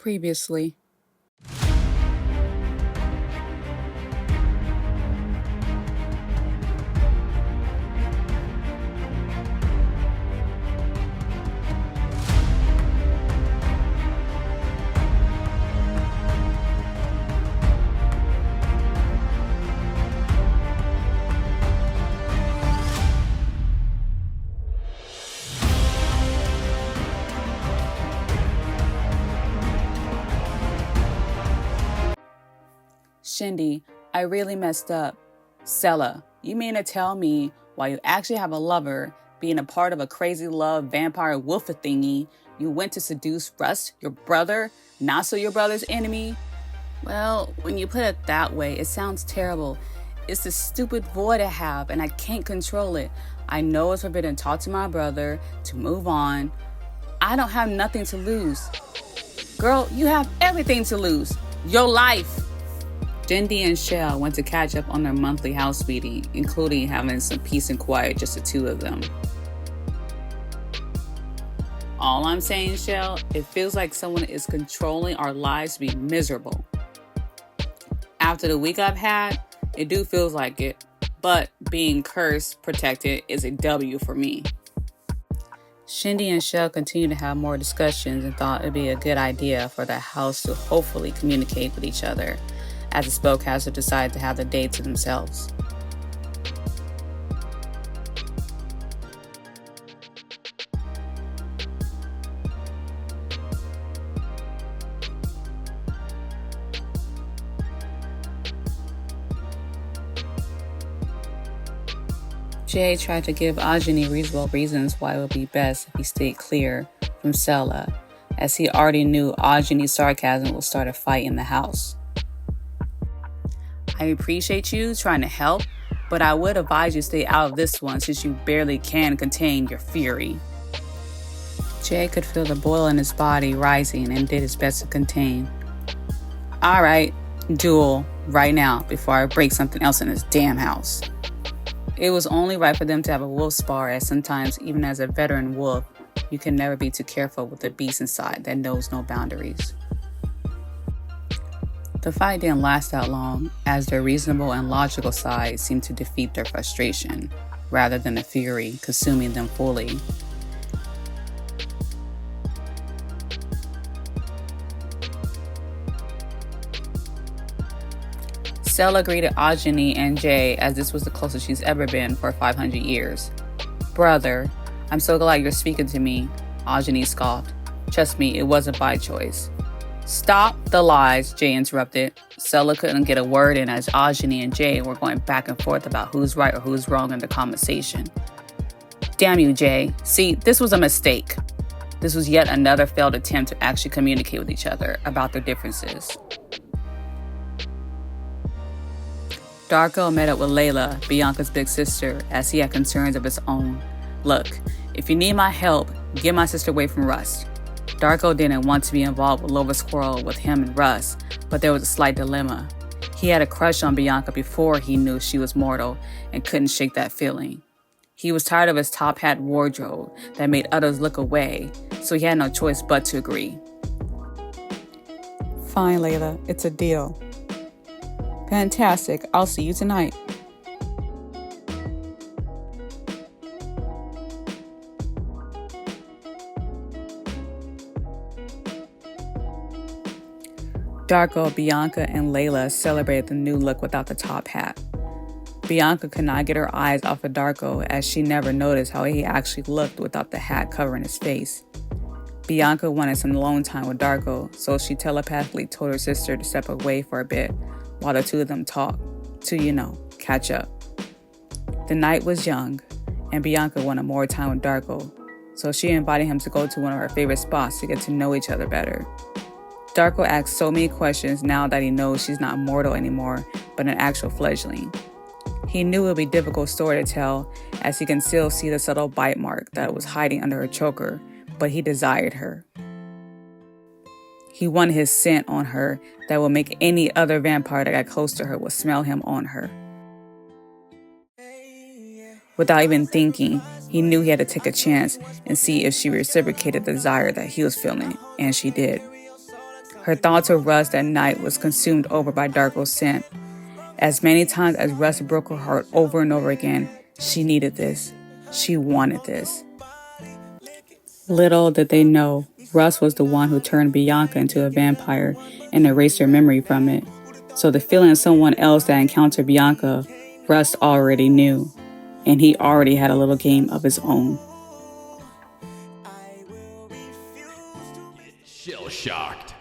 previously. Shende, I really messed up. Sella, you mean to tell me while you actually have a lover, being a part of a crazy love vampire wolf thingy, you went to seduce Rust, your brother, not so your brother's enemy? Well, when you put it that way, it sounds terrible. It's a stupid void I have and I can't control it. I know it's forbidden to talk to my brother, to move on. I don't have nothing to lose. Girl, you have everything to lose. Your life. Shende and Chelle went to catch up on their monthly house meeting, including having some peace and quiet, just the two of them. All I'm saying, Chelle, it feels like someone is controlling our lives to be miserable. After the week I've had, it do feels like it, but being cursed, protected is a W for me. Shende and Chelle continued to have more discussions and thought it'd be a good idea for the house to hopefully communicate with each other, as the Spellcaster decided to have the day to themselves. Jay tried to give Adjoni reasonable reasons why it would be best if he stayed clear from Sella, as he already knew Adjoni's sarcasm would start a fight in the house. I appreciate you trying to help, but I would advise you stay out of this one since you barely can contain your fury. Jay could feel the boil in his body rising and did his best to contain. Alright, duel, right now, before I break something else in this damn house. It was only right for them to have a wolf spar, as sometimes, even as a veteran wolf, you can never be too careful with the beast inside that knows no boundaries. The fight didn't last that long, as their reasonable and logical side seemed to defeat their frustration, rather than the fury consuming them fully. Sella greeted Adjoni and Jay as this was the closest she's ever been for 500 years. Brother, I'm so glad you're speaking to me, Adjoni scoffed. Trust me, it wasn't by choice. Stop the lies, Jay interrupted. Sella couldn't get a word in as Adjoni and Jay were going back and forth about who's right or who's wrong in the conversation. Damn you, Jay. See, this was a mistake. This was yet another failed attempt to actually communicate with each other about their differences. Darko met up with Layla, Bianca's big sister, as he had concerns of his own. Look, if you need my help, get my sister away from Rust. Darko didn't want to be involved with Lova's quarrel with him and Russ, but there was a slight dilemma. He had a crush on Bianca before he knew she was mortal and couldn't shake that feeling. He was tired of his top hat wardrobe that made others look away, so he had no choice but to agree. Fine, Layla, it's a deal. Fantastic, I'll see you tonight. Darko, Bianca, and Layla celebrated the new look without the top hat. Bianca could not get her eyes off of Darko as she never noticed how he actually looked without the hat covering his face. Bianca wanted some alone time with Darko, so she telepathically told her sister to step away for a bit while the two of them talked to, catch up. The night was young, and Bianca wanted more time with Darko, so she invited him to go to one of her favorite spots to get to know each other better. Darko asked so many questions now that he knows she's not mortal anymore, but an actual fledgling. He knew it would be a difficult story to tell, as he can still see the subtle bite mark that was hiding under her choker, but he desired her. He wanted his scent on her that would make any other vampire that got close to her would smell him on her. Without even thinking, he knew he had to take a chance and see if she reciprocated the desire that he was feeling, and she did. Her thoughts of Rust that night was consumed over by Darko's scent. As many times as Rust broke her heart over and over again, she needed this. She wanted this. Little did they know, Rust was the one who turned Bianca into a vampire and erased her memory from it. So the feeling of someone else that encountered Bianca, Rust already knew, and he already had a little game of his own. Shell shocked.